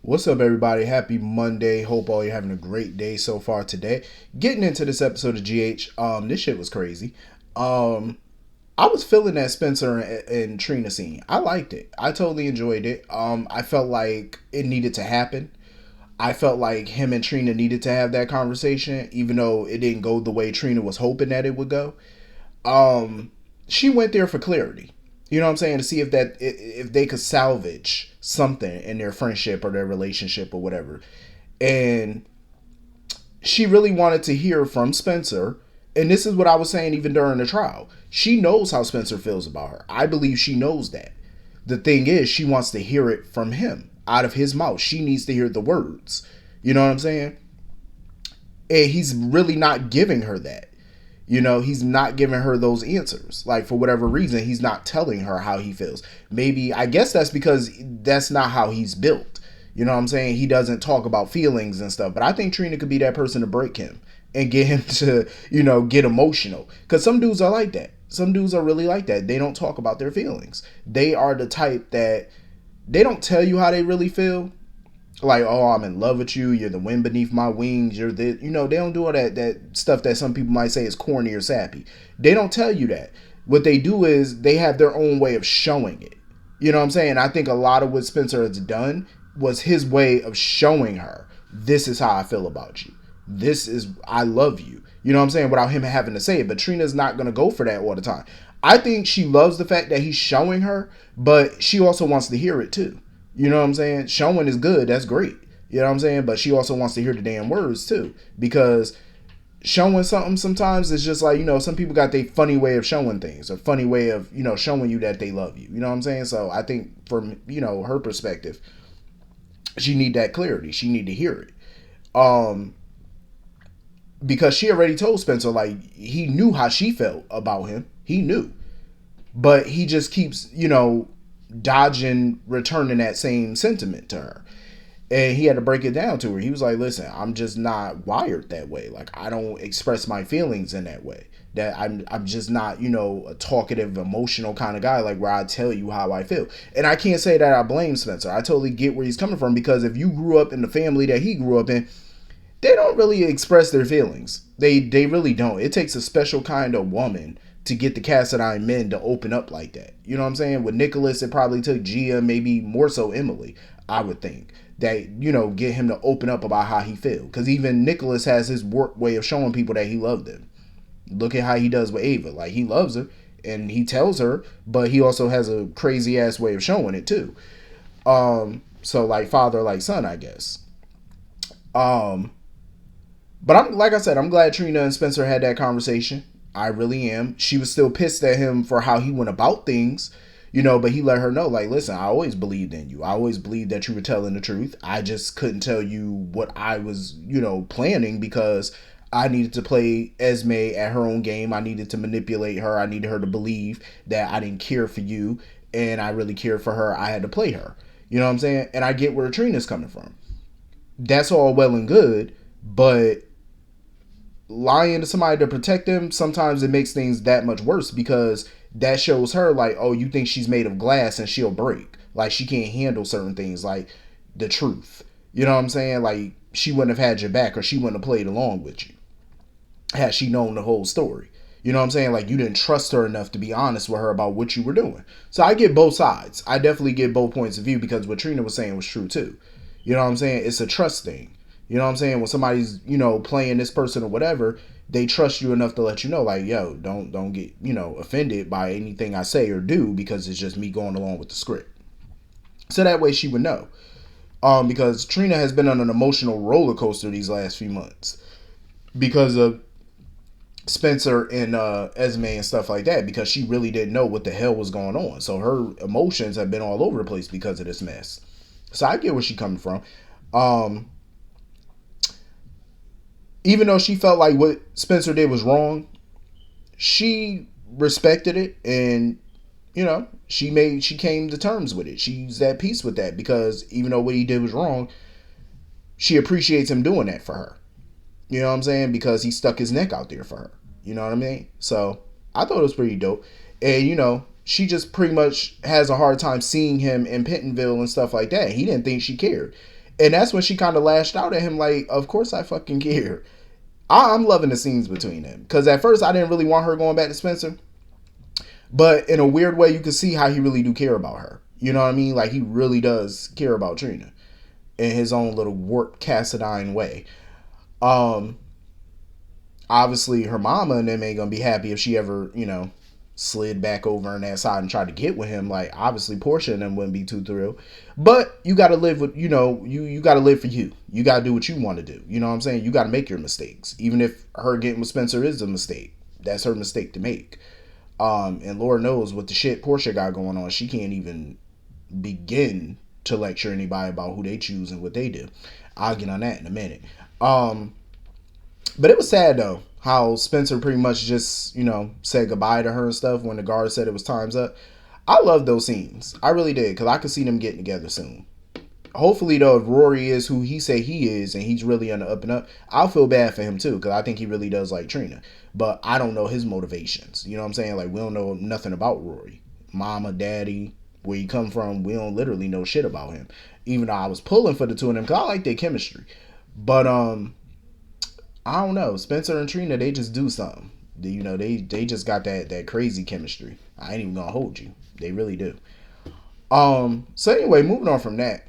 What's up, everybody? Happy Monday. Hope all you're having a great day so far today. Getting into this episode of GH, this shit was crazy. Um, I was feeling that Spencer and Trina scene. I liked it. I totally enjoyed it. I felt like it needed to happen. I felt like him and Trina needed to have that conversation, even though it didn't go the way Trina was hoping that it would go. She went there for clarity. You know what I'm saying? To see if they could salvage something in their friendship or their relationship or whatever. And she really wanted to hear from Spencer. And this is what I was saying even during the trial. She knows how Spencer feels about her. I believe she knows that. The thing is, she wants to hear it from him, out of his mouth. She needs to hear the words. You know what I'm saying? And he's really not giving her that. He's not giving her those answers. Like, for whatever reason, he's not telling her how he feels. Maybe, I guess that's because that's not how he's built. You know what I'm saying? He doesn't talk about feelings and stuff. But I think Trina could be that person to break him and get him to, get emotional. Because some dudes are like that. Some dudes are really like that. They don't talk about their feelings. They are the type that they don't tell you how they really feel. Like, oh, I'm in love with you, you're the wind beneath my wings, you're the, they don't do all that stuff that some people might say is corny or sappy. They don't tell you that. What they do is they have their own way of showing it. You know what I'm saying? I think a lot of what Spencer has done was his way of showing her, this is how I feel about you. This is, I love you. You know what I'm saying? Without him having to say it. But Trina's not going to go for that all the time. I think she loves the fact that he's showing her, but she also wants to hear it too. You know what I'm saying? Showing is good. That's great. You know what I'm saying? But she also wants to hear the damn words too. Because showing something sometimes is just like, some people got their funny way of showing things. A funny way of, showing you that they love you. You know what I'm saying? So I think from, her perspective, she need that clarity. She need to hear it. Because she already told Spencer, like, he knew how she felt about him. He knew. But he just keeps, dodging returning that same sentiment to her. And he had to break it down to her. He was like, listen, I'm just not wired that way. Like, I don't express my feelings in that way. That I'm just not, a talkative, emotional kind of guy, like where I tell you how I feel. And I can't say that I blame Spencer. I totally get where he's coming from, because if you grew up in the family that he grew up in, they don't really express their feelings. They really don't. It takes a special kind of woman to get the Cassadine men to open up like that. You know what I'm saying? With Nicholas, it probably took Gia, maybe more so Emily, I would think. That, get him to open up about how he feels. Because even Nicholas has his way of showing people that he loved them. Look at how he does with Ava. Like, he loves her and he tells her, but he also has a crazy ass way of showing it too. So like father, like son, I guess. But I'm, like I said, I'm glad Trina and Spencer had that conversation. I really am. She was still pissed at him for how he went about things, but he let her know, like, listen, I always believed in you. I always believed that you were telling the truth. I just couldn't tell you what I was, planning, because I needed to play Esme at her own game. I needed to manipulate her. I needed her to believe that I didn't care for you and I really cared for her. I had to play her. You know what I'm saying? And I get where Trina's coming from. That's all well and good, but lying to somebody to protect them, sometimes it makes things that much worse, because that shows her, like, oh, you think she's made of glass and she'll break. Like, she can't handle certain things, like the truth. You know what I'm saying? Like, she wouldn't have had your back, or she wouldn't have played along with you had she known the whole story. You know what I'm saying? Like, you didn't trust her enough to be honest with her about what you were doing. So I get both sides. I definitely get both points of view, because what Trina was saying was true too. You know what I'm saying? It's a trust thing. You know what I'm saying? When somebody's, playing this person or whatever, they trust you enough to let you know, like, yo, don't get, offended by anything I say or do, because it's just me going along with the script. So that way she would know. Because Trina has been on an emotional roller coaster these last few months because of Spencer and Esme and stuff like that, because she really didn't know what the hell was going on. So her emotions have been all over the place because of this mess. So I get where she's coming from. Even though she felt like what Spencer did was wrong, she respected it, and she came to terms with it. She's at peace with that, because even though what he did was wrong, she appreciates him doing that for her. You know what I'm saying? Because he stuck his neck out there for her. You know what I mean? So I thought it was pretty dope. And she just pretty much has a hard time seeing him in Pentonville and stuff like that. He didn't think she cared. And that's when she kind of lashed out at him like, of course I fucking care. I'm loving the scenes between them. Because at first I didn't really want her going back to Spencer. But in a weird way, you can see how he really do care about her. You know what I mean? Like, he really does care about Trina in his own little warped Cassadine way. Um, Obviously, her mama and them ain't gonna be happy if she ever, slid back over on that side and tried to get with him. Like, obviously, Portia and them wouldn't be too thrilled. But you gotta live with, you gotta live for you. You gotta do what you want to do. You know what I'm saying? You gotta make your mistakes. Even if her getting with Spencer is a mistake, that's her mistake to make. And Lord knows what the shit Portia got going on, she can't even begin to lecture anybody about who they choose and what they do. I'll get on that in a minute. But it was sad though, how Spencer pretty much just, said goodbye to her and stuff when the guard said it was time's up. I love those scenes. I really did, because I could see them getting together soon. Hopefully though, if Rory is who he say he is and he's really on the up and up, I'll feel bad for him too, because I think he really does like Trina. But I don't know his motivations. You know what I'm saying? Like, we don't know nothing about Rory. Mama, daddy, where he come from, we don't literally know shit about him. Even though I was pulling for the two of them, because I like their chemistry. But I don't know. Spencer and Trina, they just do something. They just got that crazy chemistry. I ain't even gonna hold you. They really do. So anyway, moving on from that.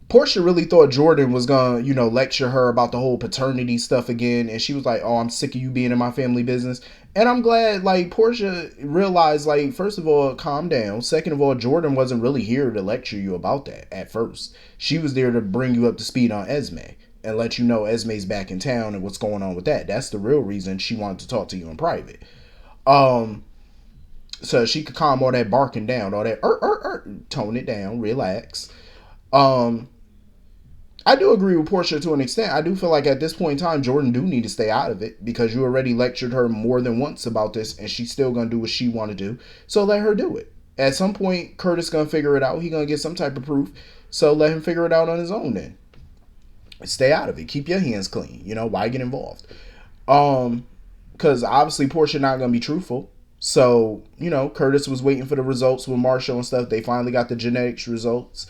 Portia really thought Jordan was gonna, lecture her about the whole paternity stuff again, and she was like, "Oh, I'm sick of you being in my family business." And I'm glad, like, Portia realized, like, first of all, calm down. Second of all, Jordan wasn't really here to lecture you about that at first. She was there to bring you up to speed on Esme and let you know Esme's back in town and what's going on with that. That's the real reason she wanted to talk to you in private. So she could calm all that barking down, all that tone it down, relax. I do agree with Portia to an extent. I do feel like at this point in time, Jordan do need to stay out of it, because you already lectured her more than once about this, and she's still gonna do what she want to do. So let her do it. At some point, Curtis gonna figure it out. He gonna get some type of proof. So let him figure it out on his own then. Stay out of it. Keep your hands clean. Why get involved? Because obviously Portia not gonna be truthful. So, Curtis was waiting for the results with Marshall and stuff. They finally got the genetics results.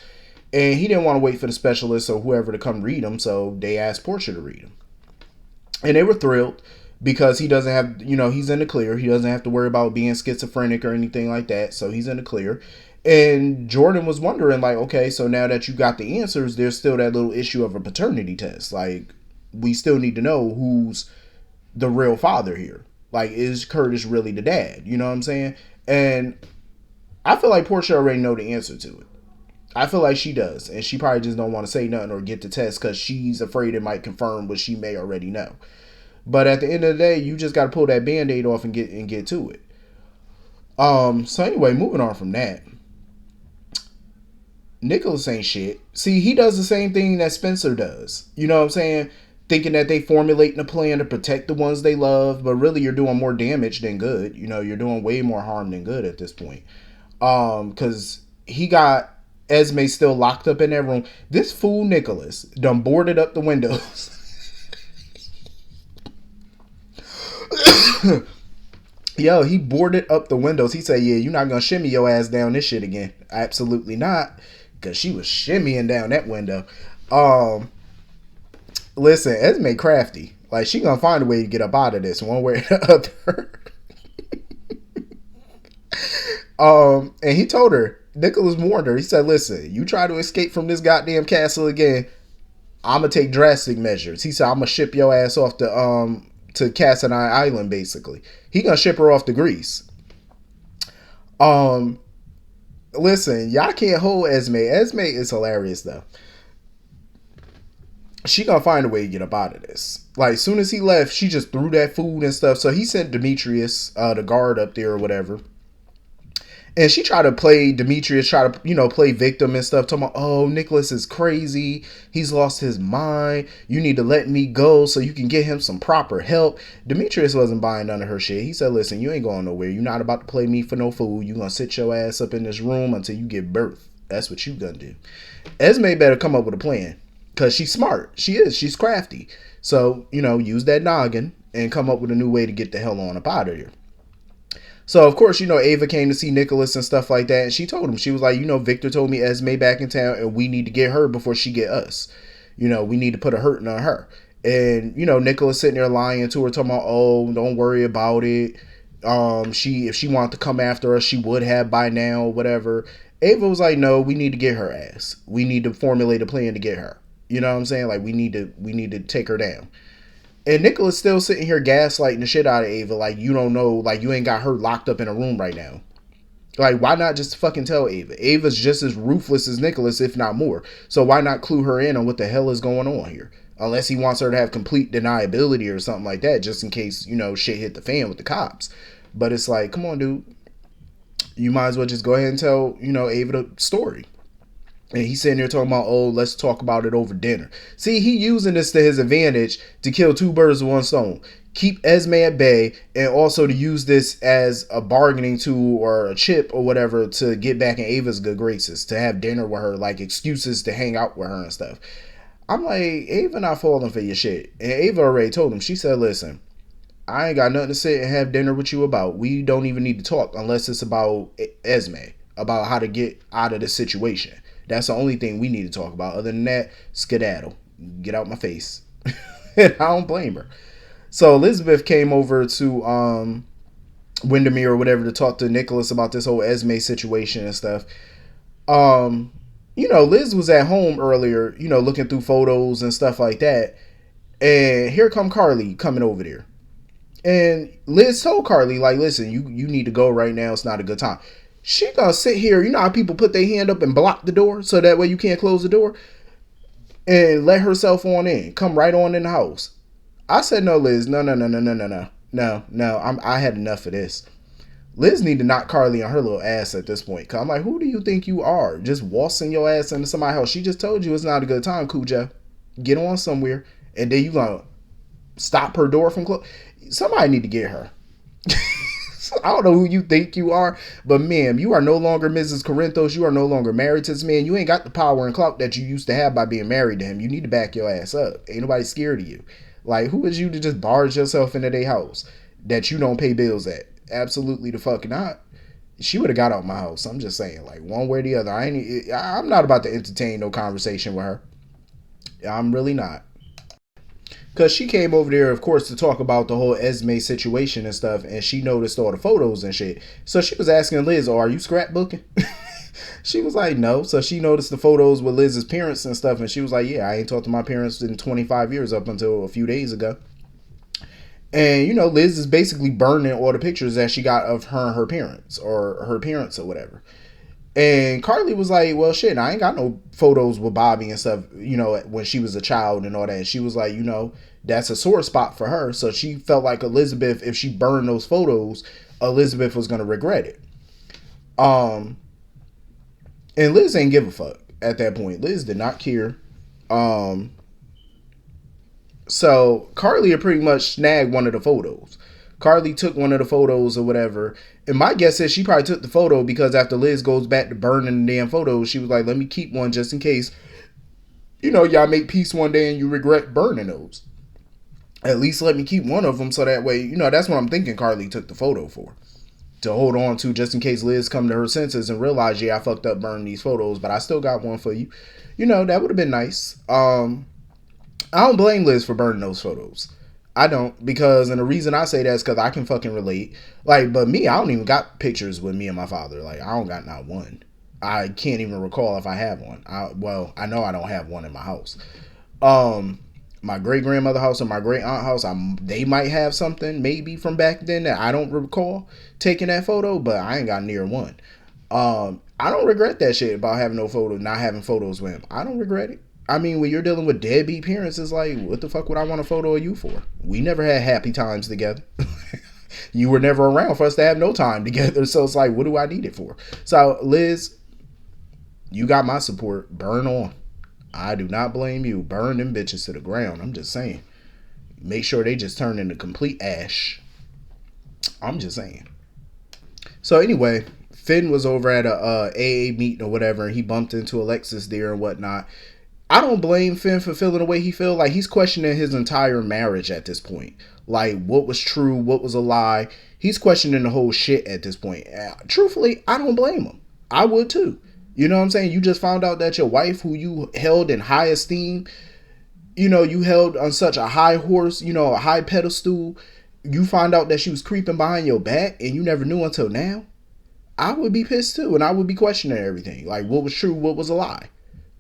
And he didn't want to wait for the specialist or whoever to come read them, so they asked Portia to read them. And they were thrilled because he doesn't have, he's in the clear. He doesn't have to worry about being schizophrenic or anything like that, so he's in the clear. And Jordan was wondering, like, okay, so now that you got the answers, there's still that little issue of a paternity test. Like, we still need to know who's the real father here. Like, is Curtis really the dad? You know what I'm saying? And I feel like Portia already know the answer to it. I feel like she does, and she probably just don't want to say nothing or get the test because she's afraid it might confirm what she may already know. But at the end of the day, you just got to pull that Band-Aid off and get to it. So anyway, moving on from that, Nicholas ain't shit. See, he does the same thing that Spencer does. You know what I'm saying? Thinking that they formulating a plan to protect the ones they love, but really you're doing more damage than good. You're doing way more harm than good at this point. Because he got Esme still locked up in that room. This fool Nicholas done boarded up the windows. Yo, he boarded up the windows. He said, "Yeah, you're not gonna shimmy your ass down this shit again." Absolutely not, because she was shimmying down that window. Listen, Esme crafty. Like, she gonna find a way to get up out of this one way or the other. And he told her, Nicholas warned her. He said, "Listen, you try to escape from this goddamn castle again, I'm gonna take drastic measures." He said, "I'm gonna ship your ass off to Cassadine Island, basically." He gonna ship her off to Greece. Listen, y'all can't hold Esme. Esme is hilarious though. She gonna find a way to get up out of this. Like, as soon as he left, she just threw that food and stuff. So he sent Demetrius, the guard, up there or whatever. And she tried to play Demetrius, try to, play victim and stuff. Talking about, "Oh, Nicholas is crazy. He's lost his mind. You need to let me go so you can get him some proper help." Demetrius wasn't buying none of her shit. He said, "Listen, you ain't going nowhere. You're not about to play me for no fool. You gonna sit your ass up in this room until you give birth. That's what you gonna do." Esme better come up with a plan. Because she's smart. She is. She's crafty. So, use that noggin and come up with a new way to get the hell on up out of here. So of course, Ava came to see Nicholas and stuff like that, and she told him, she was like, Victor told me Esme back in town, and we need to get her before she get us. We need to put a hurting on her. And Nicholas sitting there lying to her, talking about, oh, don't worry about it. If she wanted to come after us, she would have by now, whatever. Ava was like, no, we need to get her ass. We need to formulate a plan to get her. You know what I'm saying? Like we need to take her down. And Nicholas still sitting here gaslighting the shit out of Ava, like you don't know, like you ain't got her locked up in a room right now. Like, why not just fucking tell Ava? Ava's just as ruthless as Nicholas, if not more. So why not clue her in on what the hell is going on here? Unless he wants her to have complete deniability or something like that, just in case, shit hit the fan with the cops. But it's like, come on, dude. You might as well just go ahead and tell, Ava the story. And he's sitting there talking about, oh, let's talk about it over dinner. See, he using this to his advantage to kill two birds with one stone. Keep Esme at bay, and also to use this as a bargaining tool or a chip or whatever to get back in Ava's good graces, to have dinner with her, like excuses to hang out with her and stuff. I'm like, Ava not falling for your shit. And Ava already told him, she said, listen, I ain't got nothing to sit and have dinner with you about. We don't even need to talk unless it's about Esme, about how to get out of the situation. That's the only thing we need to talk about. Other than that, skedaddle. Get out my face. And I don't blame her. So Elizabeth came over to Windermere or whatever to talk to Nicholas about this whole Esme situation and stuff. Liz was at home earlier, looking through photos and stuff like that. And here come Carly coming over there. And Liz told Carly, like, listen, you need to go right now. It's not a good time. She gonna sit here, you know how people put their hand up and block the door so that way you can't close the door, and let herself on in, come right on in the house. I said, no, Liz, no. I had enough of this. Liz need to knock Carly on her little ass at this point. Cause I'm like, who do you think you are? Just waltzing your ass into somebody's house. She just told you it's not a good time, Cujo. Get on somewhere, and then you gonna stop her door from closing. Somebody need to get her. I don't know who you think you are, but ma'am, you are no longer Mrs. Corinthos. You are no longer married to this man. You ain't got the power and clout that you used to have by being married to him. You need to back your ass up. Ain't nobody scared of you. Like, who is you to just barge yourself into their house that you don't pay bills at? Absolutely the fuck not. She would have got out my house. I'm just saying, like, one way or the other. I'm not about to entertain no conversation with her. I'm really not. Because she came over there, of course, to talk about the whole Esme situation and stuff, and she noticed all the photos and shit. So she was asking Liz, oh, are you scrapbooking? She was like, no. So she noticed the photos with Liz's parents and stuff, and she was like, yeah, I ain't talked to my parents in 25 years up until a few days ago. And, Liz is basically burning all the pictures that she got of her and her parents, or her parents or whatever. And Carly was like, well, shit, I ain't got no photos with Bobby and stuff, when she was a child and all that. And she was like, that's a sore spot for her. So she felt like Elizabeth, if she burned those photos, Elizabeth was going to regret it. And Liz ain't give a fuck at that point. Liz did not care. So Carly had pretty much snagged one of the photos. Carly took one of the photos or whatever. And my guess is she probably took the photo because after Liz goes back to burning the damn photos, she was like, let me keep one just in case, y'all make peace one day and you regret burning those. At least let me keep one of them so that way, that's what I'm thinking Carly took the photo for. To hold on to just in case Liz come to her senses and realize, yeah, I fucked up burning these photos, but I still got one for you. That would have been nice. I don't blame Liz for burning those photos. I don't, because, and the reason I say that is because I can fucking relate. Like, but me, I don't even got pictures with me and my father. Like, I don't got not one. I can't even recall if I have one. I know I don't have one in my house. My great grandmother house or my great aunt house, they might have something maybe from back then that I don't recall taking that photo, but I ain't got near one. I don't regret that shit about having no photo, not having photos with him. I don't regret it. I mean, when you're dealing with deadbeat parents, it's like, what the fuck would I want a photo of you for? We never had happy times together. You were never around for us to have no time together. So it's like, what do I need it for? So, Liz, you got my support. Burn on. I do not blame you. Burn them bitches to the ground. I'm just saying. Make sure they just turn into complete ash. I'm just saying. So anyway, Finn was over at a AA meeting or whatever, and he bumped into Alexis there and whatnot. I don't blame Finn for feeling the way he feel. Like, he's questioning his entire marriage at this point. Like, what was true, what was a lie. He's questioning the whole shit at this point. Truthfully, I don't blame him. I would too. You know what I'm saying? You just found out that your wife, who you held in high esteem, you know, you held on such a high horse, you know, a high pedestal, you find out that she was creeping behind your back and you never knew until now. I would be pissed too, and I would be questioning everything. Like, what was true, what was a lie?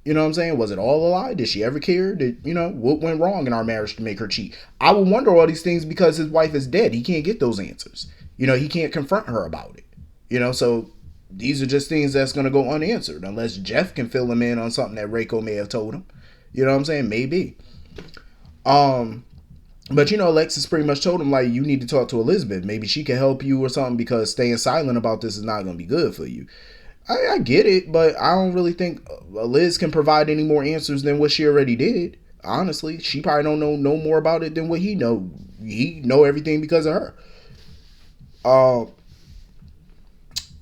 You know what I'm saying? Was it all a lie? Did she ever care? Did, you know, what went wrong in our marriage to make her cheat? I would wonder all these things because his wife is dead. He can't get those answers. You know, he can't confront her about it. You know, so these are just things that's going to go unanswered unless Jeff can fill him in on something that Reiko may have told him. You know what I'm saying? Maybe. But, you know, Alexis pretty much told him, like, you need to talk to Elizabeth. Maybe she can help you or something because staying silent about this is not going to be good for you. I get it, but I don't really think Liz can provide any more answers than what she already did. Honestly, she probably don't know no more about it than what he know. He know everything because of her.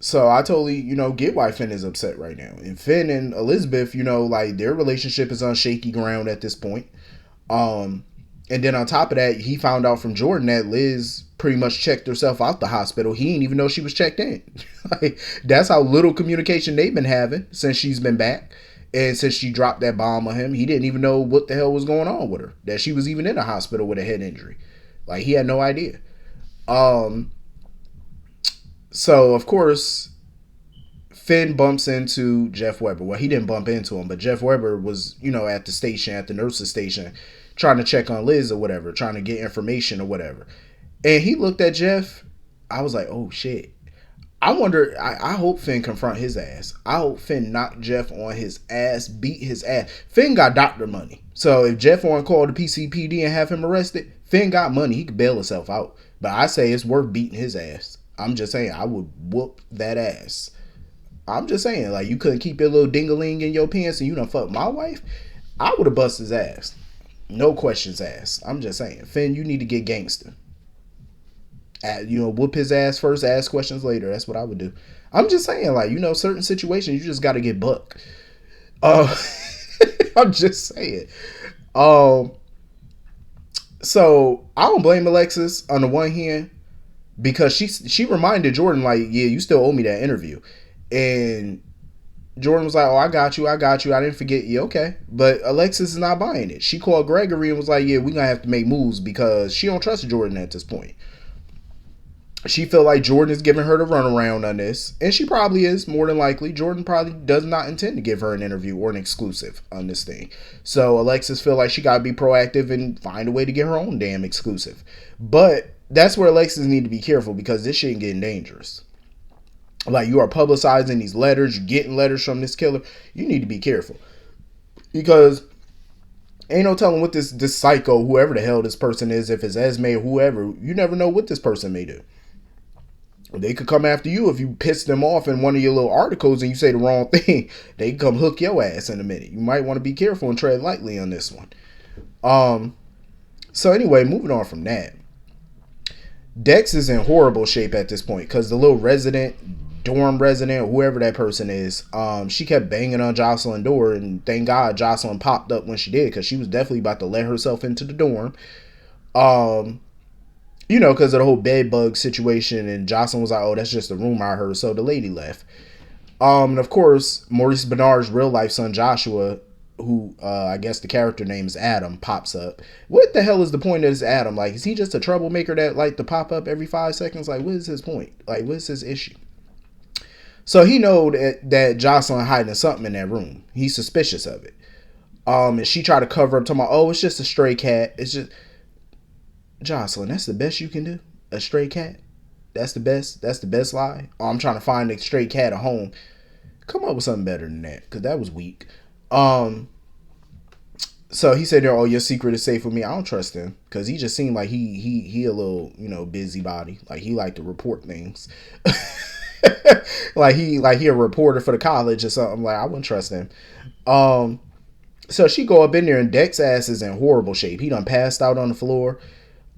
So I totally, you know, get why Finn is upset right now. And Finn and Elizabeth, you know, like, their relationship is on shaky ground at this point. And then on top of that, he found out from Jordan that Liz pretty much checked herself out the hospital. He didn't even know she was checked in. Like, that's how little communication they've been having since she's been back. And since she dropped that bomb on him, he didn't even know what the hell was going on with her. That she was even in a hospital with a head injury. Like, he had no idea. So, of course, Finn bumps into Jeff Webber. Well, he didn't bump into him, but Jeff Webber was, you know, at the station, at the nurse's station, trying to check on Liz or whatever, trying to get information or whatever. And he looked at Jeff. I was like, oh, shit. I wonder, I hope Finn confront his ass. I hope Finn knock Jeff on his ass, beat his ass. Finn got doctor money. So if Jeff want to call the PCPD and have him arrested, Finn got money. He could bail himself out. But I say it's worth beating his ass. I'm just saying, I would whoop that ass. I'm just saying, like, you couldn't keep your little ding-a-ling in your pants and you done fuck my wife? I would have busted his ass. No questions asked. I'm just saying, Finn, you need to get gangster. You know, whoop his ass first, ask questions later. That's what I would do. I'm just saying, like, you know, certain situations, you just got to get buck. I'm just saying. So, I don't blame Alexis on the one hand because she reminded Jordan, like, yeah, you still owe me that interview. And Jordan was like, oh, I got you. I didn't forget you. Okay. But Alexis is not buying it. She called Gregory and was like, yeah, we're going to have to make moves because she don't trust Jordan at this point. She felt like Jordan is giving her the runaround on this. And she probably is, more than likely. Jordan probably does not intend to give her an interview or an exclusive on this thing. So Alexis feel like she got to be proactive and find a way to get her own damn exclusive. But that's where Alexis need to be careful because this shit getting dangerous. Like, you are publicizing these letters, you're getting letters from this killer. You need to be careful. Because ain't no telling what this psycho, whoever the hell this person is, if it's Esme or whoever, you never know what this person may do. They could come after you if you piss them off in one of your little articles and you say the wrong thing. They can come hook your ass in a minute. You might want to be careful and tread lightly on this one. So anyway, moving on from that. Dex is in horrible shape at this point because the little dorm resident, whoever that person is, she kept banging on Jocelyn's door, and thank God Jocelyn popped up when she did because she was definitely about to let herself into the dorm. You know, because of the whole bed bug situation, and Jocelyn was like, oh, that's just a rumor I heard, so the lady left. And of course, Maurice Bernard's real life son Joshua, who I guess the character name is Adam, pops up. What the hell is the point of this Adam? Like, is he just a troublemaker that like to pop up every 5 seconds? Like, what is his point? Like, what is his issue? So he know that Jocelyn hiding something in that room. He's suspicious of it. And she tried to cover up, talking about, oh, it's just a stray cat. It's just... Jocelyn, that's the best you can do? A stray cat? That's the best lie? Oh, I'm trying to find a stray cat at home. Come up with something better than that, because that was weak. So he said, oh, your secret is safe with me. I don't trust him, because he just seemed like he a little, you know, busybody. Like, he liked to report things. like he a reporter for the college or something. Like, I wouldn't trust him. So she go up in there, and Dex ass is in horrible shape. He done passed out on the floor.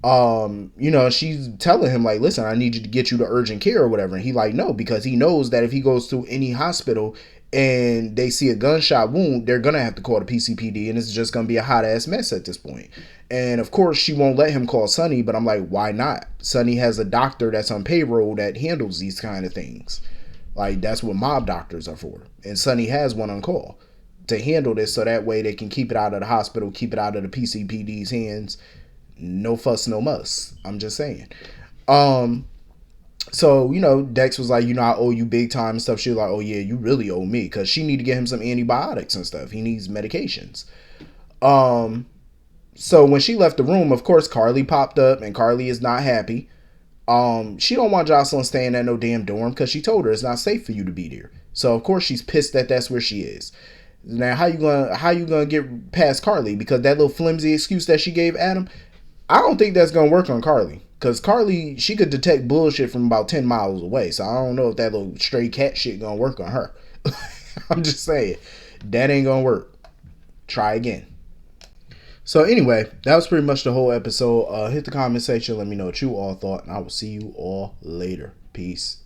You know, she's telling him, like, listen, I need you to get you to urgent care or whatever. And he like, no, because he knows that if he goes to any hospital and they see a gunshot wound, they're gonna have to call the PCPD, and it's just gonna be a hot ass mess at this point. And of course, she won't let him call Sonny, but I'm like, why not? Sonny has a doctor that's on payroll that handles these kind of things. Like, that's what mob doctors are for. And Sonny has one on call to handle this, so that way they can keep it out of the hospital, keep it out of the PCPD's hands. No fuss, no muss. I'm just saying. So, Dex was like, I owe you big time and stuff. She was like, oh yeah, you really owe me, because she need to get him some antibiotics and stuff. He needs medications. So when she left the room, of course, Carly popped up, and Carly is not happy. She don't want Jocelyn staying at no damn dorm, because she told her it's not safe for you to be there. So of course she's pissed that that's where she is. Now how you gonna get past Carly? Because that little flimsy excuse that she gave Adam, I don't think that's gonna work on Carly. Because Carly, she could detect bullshit from about 10 miles away. So I don't know if that little stray cat shit gonna work on her. I'm just saying, that ain't gonna work. Try again. So anyway, that was pretty much the whole episode. Hit the comment section. Let me know what you all thought. And I will see you all later. Peace.